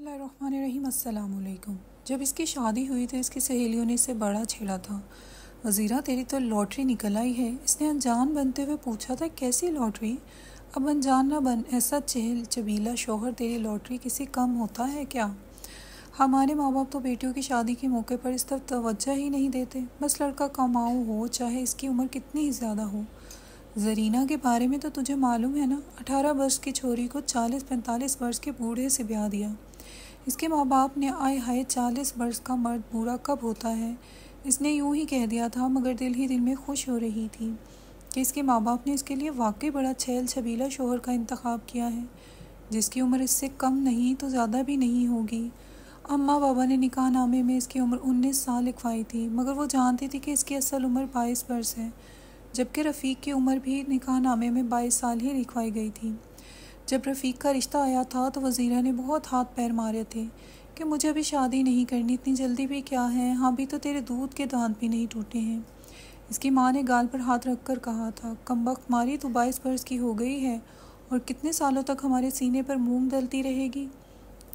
बिस्मिल्लाहिर्रहमानिर्रहीम। अस्सलाम वालेकुम। जब इसकी शादी हुई तो इसकी सहेलियों ने इसे बड़ा छेड़ा था। वज़ीरा, तेरी तो लॉटरी निकल आई है। इसने अनजान बनते हुए पूछा था, कैसी लॉटरी? अब अनजान ना बन, ऐसा चहल चबीला शौहर तेरी लॉटरी किसी कम होता है क्या? हमारे माँ बाप तो बेटियों की शादी के मौके पर इस तरफ तवज्जो ही नहीं देते। बस लड़का कमाऊ हो, चाहे इसकी उम्र कितनी ही ज़्यादा हो। जरीना के बारे में तो तुझे मालूम है ना, 18 वर्ष की छोरी को 40-45 वर्ष के बूढ़े से ब्याह दिया। इसके माँ बाप ने आए हाय 40 वर्ष का मर्द बूढ़ा कब होता है, इसने यूं ही कह दिया था, मगर दिल ही दिल में खुश हो रही थी कि इसके माँ बाप ने इसके लिए वाकई बड़ा छैल छबीला शोहर का इंतखाब किया है, जिसकी उम्र इससे कम नहीं तो ज़्यादा भी नहीं होगी। अम्मा बाबा ने निकाहनामे में इसकी उम्र 19 साल लिखवाई थी, मगर वो जानती थी कि इसकी असल उम्र 22 वर्ष है, जबकि रफ़ीक की उम्र भी निकाहनामे में 22 साल ही लिखवाई गई थी। जब रफ़ीक का रिश्ता आया था तो वज़ीरा ने बहुत हाथ पैर मारे थे कि मुझे अभी शादी नहीं करनी, इतनी जल्दी भी क्या है, हाँ भी तो तेरे दूध के दांत भी नहीं टूटे हैं। इसकी माँ ने गाल पर हाथ रख कर कहा था, कमबख्त मारी, तू 22 वर्ष की हो गई है और कितने सालों तक हमारे सीने पर मूंग दलती रहेगी।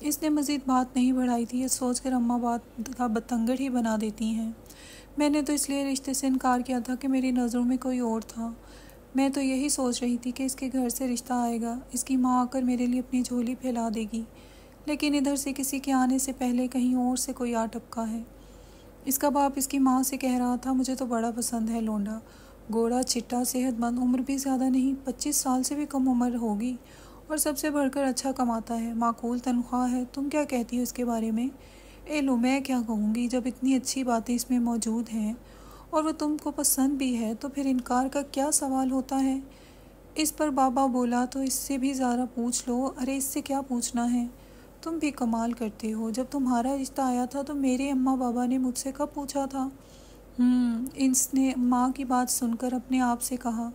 इसने मज़ीद बात नहीं बढ़ाई थी, ये सोच कर अम्मा बात का बतंगड़ ही बना देती हैं। मैंने तो इसलिए रिश्ते से इनकार किया था कि मेरी नज़रों में कोई और था। मैं तो यही सोच रही थी कि इसके घर से रिश्ता आएगा, इसकी माँ आकर मेरे लिए अपनी झोली फैला देगी, लेकिन इधर से किसी के आने से पहले कहीं और से कोई आ टपका है। इसका बाप इसकी माँ से कह रहा था, मुझे तो बड़ा पसंद है लौंडा, गोरा चिट्टा सेहतमंद, उम्र भी ज़्यादा नहीं, 25 साल से भी कम उम्र होगी, और सबसे बढ़कर अच्छा कमाता है, माकूल तनख्वाह है। तुम क्या कहती हो इसके बारे में? ए लो, मैं क्या कहूँगी, जब इतनी अच्छी बातें इसमें मौजूद हैं और वो तुमको पसंद भी है तो फिर इनकार का क्या सवाल होता है। इस पर बाबा बोला, तो इससे भी ज़्यादा पूछ लो। अरे इससे क्या पूछना है, तुम भी कमाल करते हो। जब तुम्हारा रिश्ता आया था तो मेरे अम्मा बाबा ने मुझसे कब पूछा था? इसने माँ की बात सुनकर अपने आप से कहा,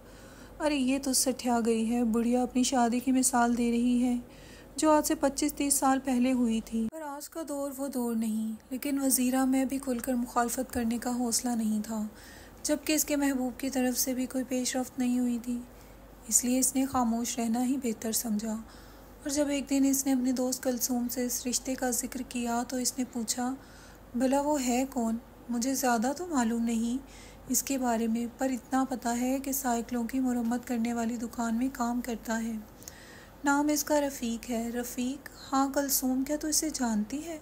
अरे ये तो सठिया गई है, बुढ़िया अपनी शादी की मिसाल दे रही है जो आज से 25-30 साल पहले हुई थी। पर आज का दौर वो दौर नहीं। लेकिन वज़ीरा में भी खुलकर मुखालफत करने का हौसला नहीं था, जबकि इसके महबूब की तरफ से भी कोई पेशरफ्त नहीं हुई थी, इसलिए इसने खामोश रहना ही बेहतर समझा। और जब एक दिन इसने अपने दोस्त कलसूम से इस रिश्ते का जिक्र किया तो इसने पूछा, भला वो है कौन? मुझे ज़्यादा तो मालूम नहीं इसके बारे में, पर इतना पता है कि साइकिलों की मरम्मत करने वाली दुकान में काम करता है। नाम इसका रफ़ीक है। रफ़ीक? हाँ कलसूम, क्या तू इसे जानती है?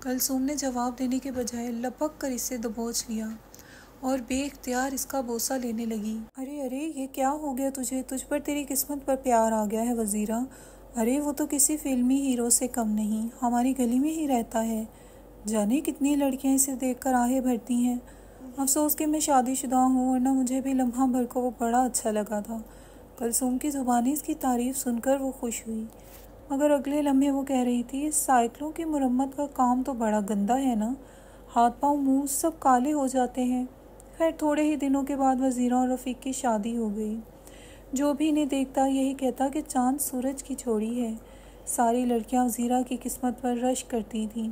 कलसूम ने जवाब देने के बजाय लपक कर इसे दबोच लिया और बेख्तियार इसका बोसा लेने लगी। अरे अरे, ये क्या हो गया तुझे? तुझ पर तेरी किस्मत पर प्यार आ गया है वज़ीरा। अरे वो तो किसी फिल्मी हीरो से कम नहीं, हमारी गली में ही रहता है। जाने कितनी लड़कियां इसे देखकर आहें भरती हैं। अफसोस कि मैं शादीशुदा हूँ, वरना मुझे भी लम्हा भर को वो बड़ा अच्छा लगा था। कलसूम की ज़ुबानी इसकी तारीफ़ सुनकर वो खुश हुई, मगर अगले लम्हे वो कह रही थी, इस साइकिलों की मरम्मत का काम तो बड़ा गंदा है ना, हाथ पाँव मुंह सब काले हो जाते हैं। खैर थोड़े ही दिनों के बाद वज़ीरा और रफ़ीक की शादी हो गई। जो भी इन्हें देखता यही कहता कि चाँद सूरज की जोड़ी है। सारी लड़कियां वज़ीरा की किस्मत पर रश करती थीं,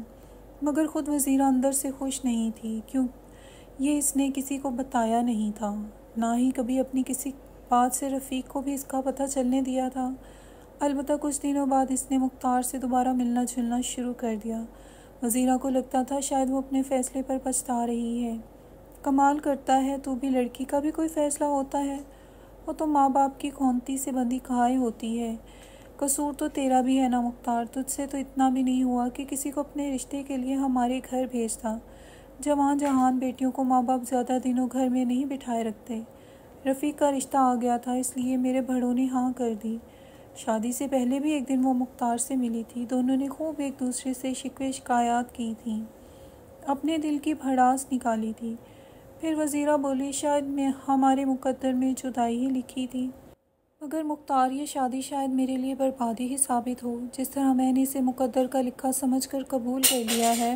मगर ख़ुद वज़ीरा अंदर से खुश नहीं थी। क्यों? ये इसने किसी को बताया नहीं था, ना ही कभी अपनी किसी बात से रफ़ीक को भी इसका पता चलने दिया था। अलबत्ता कुछ दिनों बाद इसने मुख्तार से दोबारा मिलना जुलना शुरू कर दिया। वज़ीरा को लगता था शायद वो अपने फ़ैसले पर पछता रही है। कमाल करता है, तू भी लड़की का भी कोई फ़ैसला होता है? वो तो माँ बाप की खौंती से बंधी कहाई होती है। कसूर तो तेरा भी है ना मुख्तार, तुझसे तो इतना भी नहीं हुआ कि किसी को अपने रिश्ते के लिए हमारे घर भेजता। जवान जहान बेटियों को माँ बाप ज़्यादा दिनों घर में नहीं बिठाए रखते। रफ़ीक का रिश्ता आ गया था, इसलिए मेरे बड़ों ने हाँ कर दी। शादी से पहले भी एक दिन वो मुख्तार से मिली थी। दोनों ने खूब एक दूसरे से शिकवे शिकायत की थी, अपने दिल की भड़ास निकाली थी। फिर वज़ीरा बोली, शायद मैं हमारे मुकद्दर में जुदाई ही लिखी थी, मगर मुख्तार ये शादी शायद मेरे लिए बर्बादी ही साबित हो। जिस तरह मैंने इसे मुकद्दर का लिखा समझकर कबूल कर लिया है,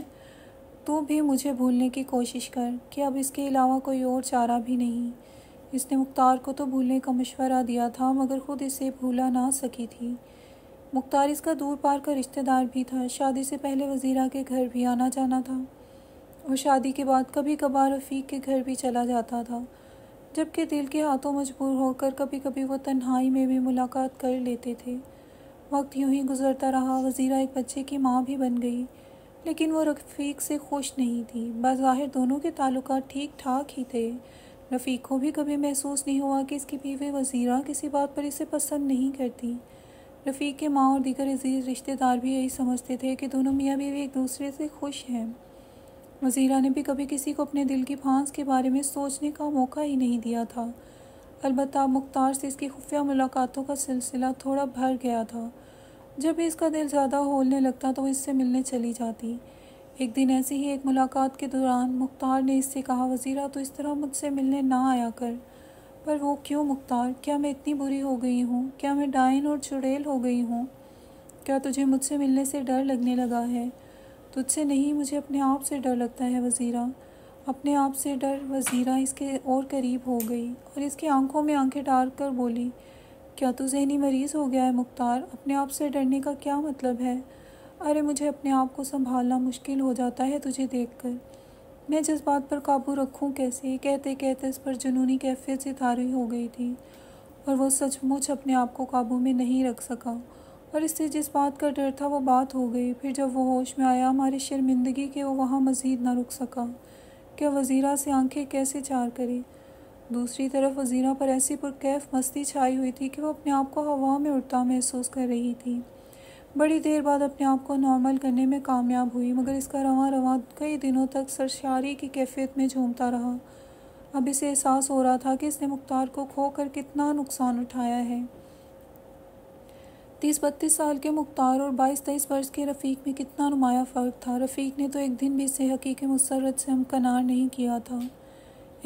तू भी मुझे भूलने की कोशिश कर कि अब इसके अलावा कोई और चारा भी नहीं। इसने मुख्तार को तो भूलने का मशवरा दिया था, मगर ख़ुद इसे भूला ना सकी थी। मुख्तार इसका दूर पार का रिश्तेदार भी था। शादी से पहले वज़ीरा के घर भी आना जाना था और शादी के बाद कभी कभार रफ़ीक के घर भी चला जाता था, जबकि दिल के हाथों मजबूर होकर कभी कभी वो तन्हाई में भी मुलाकात कर लेते थे। वक्त यूं ही गुजरता रहा। वज़ीरा एक बच्चे की माँ भी बन गई, लेकिन वो रफ़ीक से खुश नहीं थी। बज़ाहिर दोनों के ताल्लुकात ठीक ठाक ही थे। रफ़ीक को भी कभी महसूस नहीं हुआ कि इसकी बीवी वज़ीरा किसी बात पर इसे पसंद नहीं करती। रफ़ीक के माँ और दीगर अजीज़ रिश्तेदार भी यही समझते थे कि दोनों मियाँ बीवी एक दूसरे से खुश हैं। वज़ीरा ने भी कभी किसी को अपने दिल की फांस के बारे में सोचने का मौका ही नहीं दिया था। अलबत्ता मुख्तार से इसकी खुफिया मुलाकातों का सिलसिला थोड़ा बढ़ गया था। जब भी इसका दिल ज़्यादा होलने लगता तो वो इससे मिलने चली जाती। एक दिन ऐसी ही एक मुलाकात के दौरान मुख्तार ने इससे कहा, वज़ीरा तो इस तरह मुझसे मिलने ना आया कर। पर वो क्यों मुख्तार? क्या मैं इतनी बुरी हो गई हूँ? क्या मैं डायन और चुड़ैल हो गई हूँ? क्या तुझे मुझसे मिलने से डर लगने लगा है? तुझसे नहीं, मुझे अपने आप से डर लगता है वज़ीरा। अपने आप से डर? वज़ीरा इसके और करीब हो गई और इसकी आंखों में आंखें डाल कर बोली, क्या तू ज़हनी मरीज़ हो गया है मुख्तार? अपने आप से डरने का क्या मतलब है? अरे मुझे अपने आप को संभालना मुश्किल हो जाता है तुझे देखकर। मैं जज्बात पर काबू रखूं कैसे? कहते कहते इस पर जुनूनी कैफियत से तारी हो गई थी और वो सचमुच अपने आप को काबू में नहीं रख सका। और इससे जिस बात का डर था वो बात हो गई। फिर जब वो होश में आया, हमारी शर्मिंदगी के वो वहाँ मज़ीद ना रुक सका। क्या वज़ीरा से आंखें कैसे चार करे? दूसरी तरफ वज़ीरा पर ऐसी पुरकैफ मस्ती छाई हुई थी कि वो अपने आप को हवा में उड़ता महसूस कर रही थी। बड़ी देर बाद अपने आप को नॉर्मल करने में कामयाब हुई, मगर इसका रवां रवां कई दिनों तक सरशारी की कैफियत में झूमता रहा। अब इसे एहसास हो रहा था कि इसने मुख्तार को खोकर कितना नुकसान उठाया है। 30-32 साल के मुख्तार और 22-23 वर्ष के रफ़ीक में कितना नुमाया फ़र्क था। रफ़ीक ने तो एक दिन भी इसे हकीकी मुसर्रत से हमकनार नहीं किया था।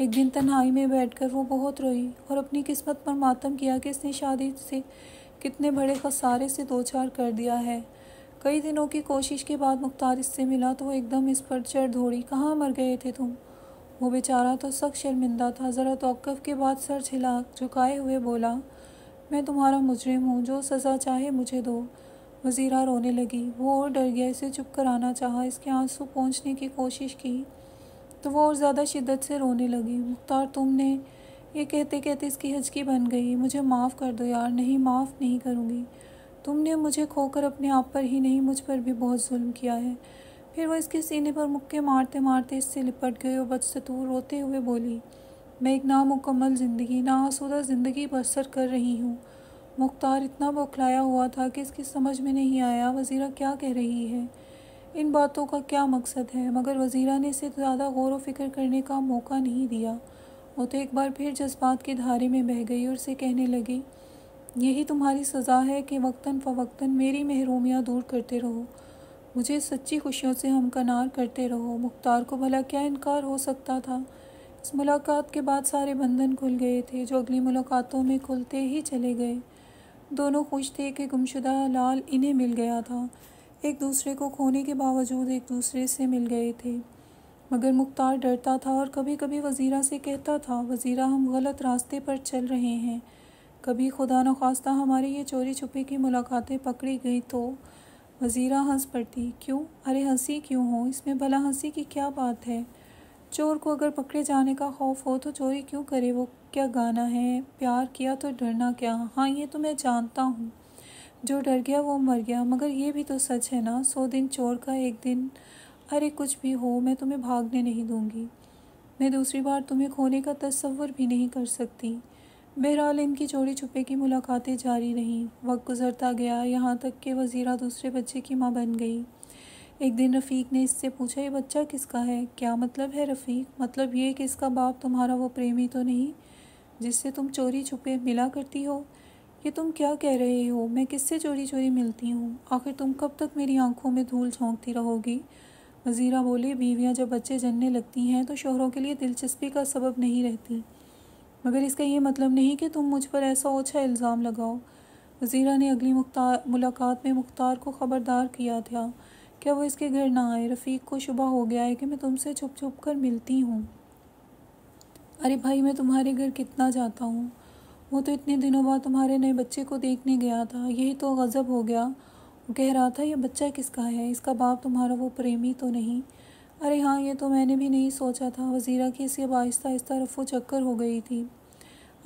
एक दिन तन्हाई में बैठकर वो बहुत रोई और अपनी किस्मत पर मातम किया कि इसने शादी से कितने बड़े खसारे से दो चार कर दिया है। कई दिनों की कोशिश के बाद मुख्तार इससे मिला तो वो एकदम इस पर चढ़ दौड़ी, कहाँ मर गए थे तुम? वो बेचारा तो सख्त शर्मिंदा था। ज़रा तौक़ुफ़ के बाद सर झुकाए हुए बोला, मैं तुम्हारा मुजरिम हूँ, जो सज़ा चाहे मुझे दो। वज़ीरा रोने लगी। वो और डर गया, इसे चुप कराना चाहा, इसके आंसू पोंछने की कोशिश की तो वो और ज़्यादा शिद्दत से रोने लगी। मुख्तार तुमने, ये कहते कहते इसकी हिचकी बन गई, मुझे माफ़ कर दो यार। नहीं, माफ़ नहीं करूँगी। तुमने मुझे खोकर अपने आप पर ही नहीं मुझ पर भी बहुत जुल्म किया है। फिर वो इसके सीने पर मुक्के मारते मारते इससे लिपट गई और बदस्तूर रोते हुए बोली, मैं एक नामुकम्मल ज़िंदगी, नाआसूदा ज़िंदगी बसर कर रही हूँ। मुख्तार इतना बौखलाया हुआ था कि इसकी समझ में नहीं आया वज़ीरा क्या कह रही है, इन बातों का क्या मकसद है। मगर वज़ीरा ने इसे ज़्यादा गौर व फिक्र करने का मौका नहीं दिया। वो तो एक बार फिर जज्बात की धारे में बह गई और उसे कहने लगी, यही तुम्हारी सज़ा है कि वक्तन फ़वक्तन मेरी महरूमियाँ दूर करते रहो, मुझे सच्ची खुशियों से हमकनार करते रहो। मुख्तार को भला क्या इनकार हो सकता था? इस मुलाकात के बाद सारे बंधन खुल गए थे, जो अगली मुलाकातों में खुलते ही चले गए। दोनों खुश थे कि गुमशुदा लाल इन्हें मिल गया था। एक दूसरे को खोने के बावजूद एक दूसरे से मिल गए थे। मगर मुख्तार डरता था और कभी कभी वज़ीरा से कहता था, वज़ीरा हम गलत रास्ते पर चल रहे हैं, कभी खुदा न खास्ता हमारी ये चोरी छुपे की मुलाकातें पकड़ी गई तो। वज़ीरा हंस पड़ती। क्यों? अरे हंसी क्यों हो, इसमें भला हंसी की क्या बात है? चोर को अगर पकड़े जाने का खौफ हो तो चोरी क्यों करे? वो क्या गाना है, प्यार किया तो डरना क्या। हाँ, ये तो मैं जानता हूँ, जो डर गया वो मर गया। मगर ये भी तो सच है ना, 100 दिन चोर का 1 दिन। अरे कुछ भी हो, मैं तुम्हें भागने नहीं दूंगी। मैं दूसरी बार तुम्हें खोने का तस्वुर भी नहीं कर सकती। बहरहाल इनकी चोरी छुपे की मुलाकातें जारी रहीं। वक्त गुजरता गया, यहाँ तक कि वज़ीरा दूसरे बच्चे की माँ बन गई। एक दिन रफ़ीक ने इससे पूछा, ये बच्चा किसका है? क्या मतलब है रफ़ीक? मतलब ये कि इसका बाप तुम्हारा वो प्रेमी तो नहीं जिससे तुम चोरी छुपे मिला करती हो? ये तुम क्या कह रहे हो? मैं किससे चोरी चोरी मिलती हूँ? आखिर तुम कब तक मेरी आंखों में धूल झोंकती रहोगी? वज़ीरा बोली, बीवियाँ जब बच्चे जनने लगती हैं तो शोहरों के लिए दिलचस्पी का सबब नहीं रहती, मगर इसका ये मतलब नहीं कि तुम मुझ पर ऐसा ओछा इल्ज़ाम लगाओ। वज़ीरा ने अगली मुलाकात में मुख्तार को ख़बरदार किया था क्या वो इसके घर ना आए। रफ़ीक को शुबा हो गया है कि मैं तुमसे छुप छुप कर मिलती हूँ। अरे भाई, मैं तुम्हारे घर कितना जाता हूँ। वो तो इतने दिनों बाद तुम्हारे नए बच्चे को देखने गया था, यही तो गज़ब हो गया। वो कह रहा था, ये बच्चा किसका है? इसका बाप तुम्हारा वो प्रेमी तो नहीं? अरे हाँ, ये तो मैंने भी नहीं सोचा था। वज़ीरा की इसे आहिस्ता आहिस्ता रफ़ो चक्कर हो गई थी।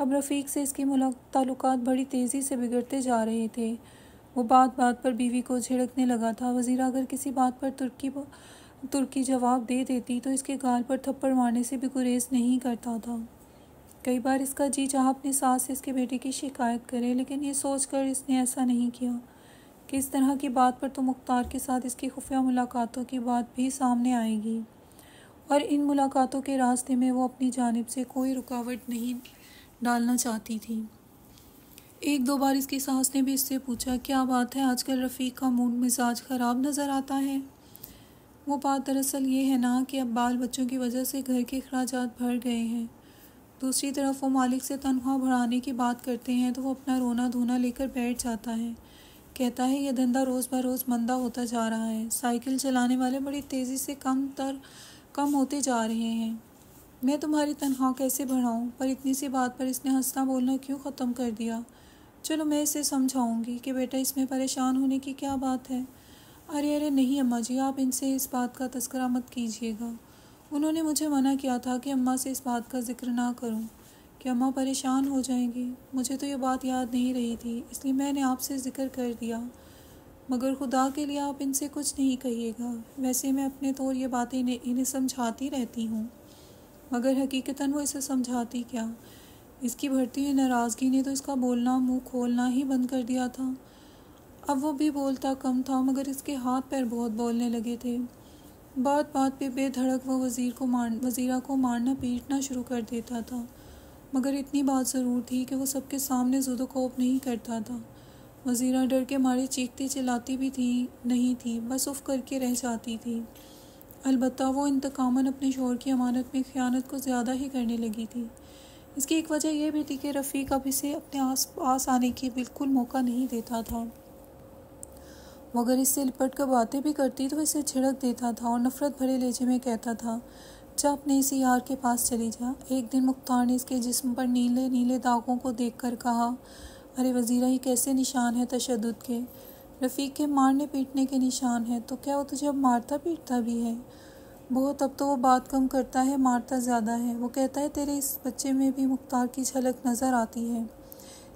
अब रफ़ीक से इसकी ताल्लुकात बड़ी तेज़ी से बिगड़ते जा रहे थे। वो बात बात पर बीवी को झिड़कने लगा था। वज़ीरा अगर किसी बात पर तुर्की जवाब दे देती तो इसके गाल पर थप्पड़ मारने से भी गुरेज नहीं करता था। कई बार इसका जी चाहा अपनी सास से इसके बेटे की शिकायत करे, लेकिन ये सोचकर इसने ऐसा नहीं किया कि इस तरह की बात पर तो मुख्तार के साथ इसकी खुफिया मुलाकातों की बात भी सामने आएगी और इन मुलाकातों के रास्ते में वो अपनी जानिब से कोई रुकावट नहीं डालना चाहती थी। एक दो बार इसकी सास ने भी इससे पूछा, क्या बात है, आजकल रफ़ीक का मूड मिजाज ख़राब नज़र आता है। वो बात दरअसल ये है ना कि अब बाल बच्चों की वजह से घर के अखराजात बढ़ गए हैं। दूसरी तरफ वो मालिक से तनख्वाह बढ़ाने की बात करते हैं तो वो अपना रोना धोना लेकर बैठ जाता है। कहता है यह धंधा रोज़ बरोज़ मंदा होता जा रहा है। साइकिल चलाने वाले बड़ी तेज़ी से कम होते जा रहे हैं। मैं तुम्हारी तनख्वाह कैसे बढ़ाऊं? पर इतनी सी बात पर इसने हंसना बोलना क्यों ख़त्म कर दिया। चलो मैं इसे समझाऊंगी कि बेटा इसमें परेशान होने की क्या बात है। अरे नहीं अम्मा जी, आप इनसे इस बात का तस्करा मत कीजिएगा। उन्होंने मुझे मना किया था कि अम्मा से इस बात का जिक्र ना करूं कि अम्मा परेशान हो जाएंगी। मुझे तो ये बात याद नहीं रही थी, इसलिए मैंने आपसे ज़िक्र कर दिया। मगर खुदा के लिए आप इनसे कुछ नहीं कहिएगा। वैसे मैं अपने तौर ये बातें इन्हें समझाती रहती हूँ, मगर हकीकतन वो इसे समझाती क्या। इसकी बढ़ती हुई नाराज़गी ने तो इसका बोलना मुँह खोलना ही बंद कर दिया था। अब वो भी बोलता कम था, मगर इसके हाथ पैर बहुत बोलने लगे थे। बात बात पे बेधड़क वो वज़ीरा को मारना पीटना शुरू कर देता था। मगर इतनी बात ज़रूर थी कि वो सबके सामने ज़ुदोकोप नहीं करता था। वज़ीरा डर के मारे चीखती चिल्लाती भी नहीं थी, बस उफ करके रह जाती थी। अलबत्ता वो इंतकामन अपने शौहर की अमानत में ख़यानत को ज़्यादा ही करने लगी थी। इसकी एक वजह यह भी थी कि रफ़ीक अब इसे अपने आस पास आने की बिल्कुल मौका नहीं देता था। मगर इससे लिपट कर बातें भी करती तो इसे झिड़क देता था और नफ़रत भरे लहजे में कहता था, जा अपने इसी यार के पास चली जा। एक दिन मुख्तार ने इसके जिस्म पर नीले नीले दागों को देखकर कहा, अरे वज़ीरा ये कैसे निशान है तशद्दुद के, रफ़ीक के मारने पीटने के निशान है। तो क्या वो तुझे अब मारता पीटता भी है? बहुत, अब तो वो बात कम करता है, मारता ज़्यादा है। वो कहता है तेरे इस बच्चे में भी मुख्तार की झलक नज़र आती है।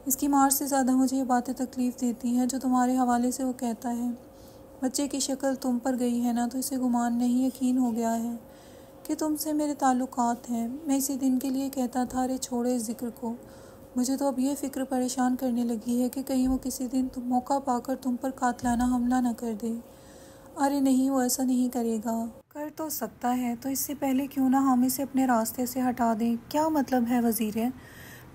इसकी मार से ज़्यादा मुझे ये बातें तकलीफ़ देती हैं जो तुम्हारे हवाले से वो कहता है। बच्चे की शक्ल तुम पर गई है ना, तो इसे गुमान नहीं यकीन हो गया है कि तुमसे मेरे ताल्लुकात हैं। मैं इसी दिन के लिए कहता था, अरे छोड़े इस जिक्र को। मुझे तो अब ये फ़िक्र परेशान करने लगी है कि कहीं वो किसी दिन मौका पाकर तुम पर कातलाना हमला न कर दे। अरे नहीं, वो ऐसा नहीं करेगा। कर तो सकता है, तो इससे पहले क्यों ना हम इसे अपने रास्ते से हटा दें। क्या मतलब है वज़ीर?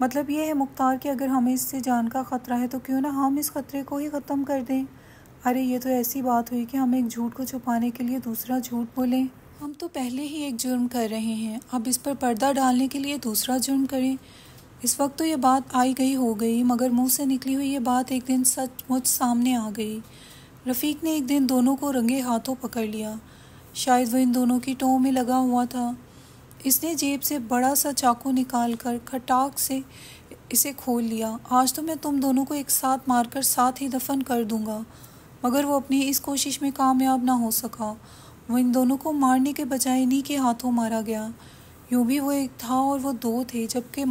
मतलब ये है मुख्तार कि अगर हमें इससे जान का ख़तरा है तो क्यों ना हम इस ख़तरे को ही ख़त्म कर दें। अरे ये तो ऐसी बात हुई कि हम एक झूठ को छुपाने के लिए दूसरा झूठ बोलें। हम तो पहले ही एक जुर्म कर रहे हैं, अब इस पर पर्दा डालने के लिए दूसरा जुर्म करें। इस वक्त तो ये बात आई गई हो गई, मगर मुंह से निकली हुई ये बात एक दिन सचमुच सामने आ गई। रफ़ीक ने एक दिन दोनों को रंगे हाथों पकड़ लिया। शायद वो इन दोनों की टों में लगा हुआ था। इसने जेब से बड़ा सा चाकू निकाल कर खटाक से इसे खोल लिया। आज तो मैं तुम दोनों को एक साथ मारकर साथ ही दफन कर दूंगा। मगर वो अपनी इस कोशिश में कामयाब ना हो सका। वो इन दोनों को मारने के बजाय इन्हीं के हाथों मारा गया। यूँ भी वो एक था और वो दो थे, जबकि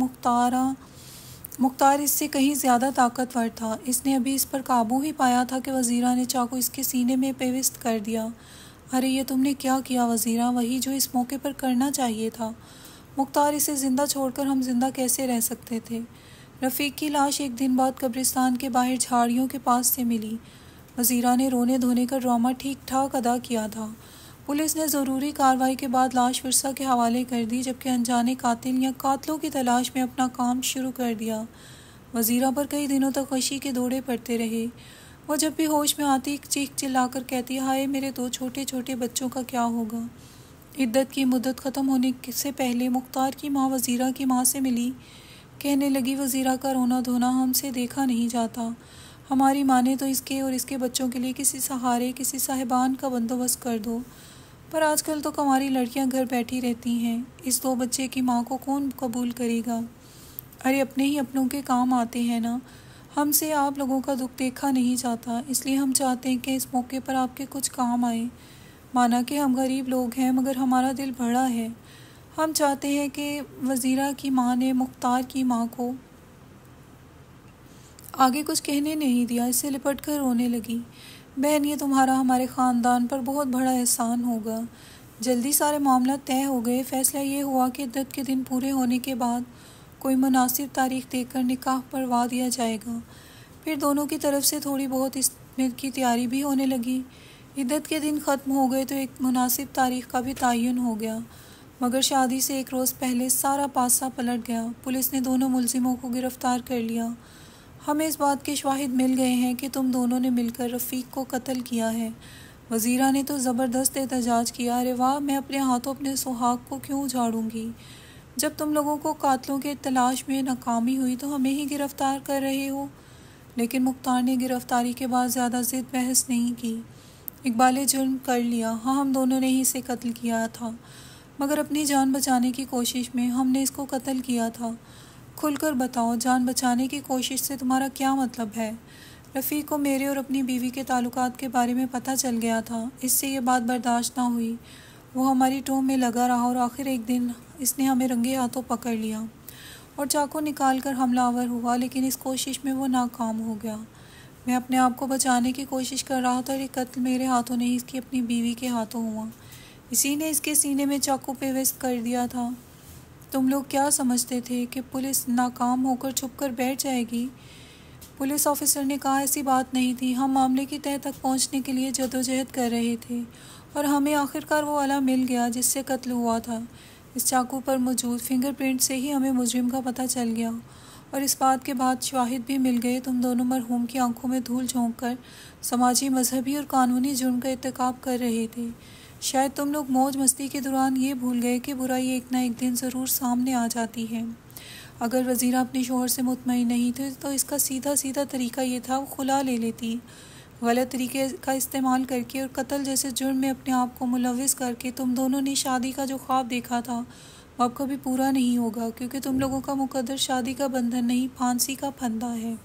मुख्तार इससे कहीं ज़्यादा ताकतवर था। इसने अभी इस पर काबू ही पाया था कि वज़ीरा ने चाकू इसके सीने में पेविस्त कर दिया। अरे ये तुमने क्या किया वज़ीरा? वही जो इस मौके पर करना चाहिए था। मुख्तार इसे ज़िंदा छोड़कर हम ज़िंदा कैसे रह सकते थे? रफ़ीक की लाश एक दिन बाद कब्रिस्तान के बाहर झाड़ियों के पास से मिली। वज़ीरा ने रोने धोने का ड्रामा ठीक ठाक अदा किया था। पुलिस ने ज़रूरी कार्रवाई के बाद लाश विरसा के हवाले कर दी, जबकि अनजाने कातिल या कातलों की तलाश में अपना काम शुरू कर दिया। वज़ीरा पर कई दिनों तक वशी के दौरे पड़ते रहे। वो जब भी होश में आती चीख चिल्लाकर कहती, हाय मेरे दो छोटे छोटे बच्चों का क्या होगा। इद्दत की मुद्दत ख़त्म होने से पहले मुख्तार की माँ वज़ीरा की माँ से मिली। कहने लगी, वज़ीरा का रोना धोना हमसे देखा नहीं जाता। हमारी माँ ने तो इसके और इसके बच्चों के लिए किसी सहारे, किसी साहिबान का बंदोबस्त कर दो। पर आजकल तो हमारी लड़कियां घर बैठी रहती हैं। इस दो बच्चे की माँ को कौन कबूल करेगा? अरे अपने ही अपनों के काम आते हैं ना। हमसे आप लोगों का दुख देखा नहीं जाता, इसलिए हम चाहते हैं कि इस मौके पर आपके कुछ काम आए। माना कि हम गरीब लोग हैं, मगर हमारा दिल बड़ा है। हम चाहते हैं कि वज़ीरा की माँ ने मुख्तार की माँ को आगे कुछ कहने नहीं दिया, इससे लिपट कर रोने लगी। बहन, ये तुम्हारा हमारे ख़ानदान पर बहुत बड़ा एहसान होगा। जल्दी सारे मामला तय हो गए। फैसला ये हुआ कि इद्दत के दिन पूरे होने के बाद कोई मुनासिब तारीख देखकर निकाह पढ़वा दिया जाएगा। फिर दोनों की तरफ से थोड़ी बहुत इसमें की तैयारी भी होने लगी। इद्दत के दिन ख़त्म हो गए तो एक मुनासिब तारीख का भी तयन हो गया, मगर शादी से एक रोज़ पहले सारा पासा पलट गया। पुलिस ने दोनों मुलजिमों को गिरफ़्तार कर लिया। हमें इस बात के शवाहिद मिल गए हैं कि तुम दोनों ने मिलकर रफ़ीक को कत्ल किया है। वज़ीरा ने तो ज़बरदस्त एहतजाज किया। अरे वाह, मैं अपने हाथों अपने सुहाग को क्यों उजाड़ूंगी? जब तुम लोगों को कातलों के तलाश में नाकामी हुई तो हमें ही गिरफ़्तार कर रहे हो। लेकिन मुख्तार ने गिरफ़्तारी के बाद ज़्यादा ज़िद बहस नहीं की। इकबाल जुर्म कर लिया। हाँ, हम दोनों ने ही इसे कत्ल किया था, मगर अपनी जान बचाने की कोशिश में हमने इसको कत्ल किया था। खुलकर बताओ, जान बचाने की कोशिश से तुम्हारा क्या मतलब है? रफ़ीक को मेरे और अपनी बीवी के ताल्लुकात के बारे में पता चल गया था। इससे ये बात बर्दाश्त ना हुई। वो हमारी टोम में लगा रहा और आखिर एक दिन इसने हमें रंगे हाथों पकड़ लिया और चाकू निकाल कर हमलावर हुआ, लेकिन इस कोशिश में वो नाकाम हो गया। मैं अपने आप को बचाने की कोशिश कर रहा था और ये कत्ल मेरे हाथों नहीं, इसकी अपनी बीवी के हाथों हुआ। इसी ने इसके सीने में चाकू पेवस्त कर दिया था। तुम लोग क्या समझते थे कि पुलिस नाकाम होकर छुप कर बैठ जाएगी? पुलिस ऑफिसर ने कहा ऐसी बात नहीं थी। हम मामले की तह तक पहुंचने के लिए जदोजहद कर रहे थे और हमें आखिरकार वो आला मिल गया जिससे कत्ल हुआ था। इस चाकू पर मौजूद फिंगरप्रिंट से ही हमें मुजरिम का पता चल गया और इस बात के बाद शवाहिद भी मिल गए। तुम दोनों मरहूम की आंखों में धूल झोंक कर समाजी, मजहबी और कानूनी जुर्म का इर्तिकाब कर रहे थे। शायद तुम लोग मौज मस्ती के दौरान ये भूल गए कि बुराई एक ना एक दिन ज़रूर सामने आ जाती है। अगर वज़ीरा अपने शोहर से मुतमईन नहीं थे तो इसका सीधा सीधा तरीका ये था, वो खुला ले लेती। गलत तरीके का इस्तेमाल करके और कत्ल जैसे जुर्म में अपने आप को मुलविस करके तुम दोनों ने शादी का जो ख्वाब देखा था वो अब कभी पूरा नहीं होगा, क्योंकि तुम लोगों का मुकद्दर शादी का बंधन नहीं, फांसी का फंदा है।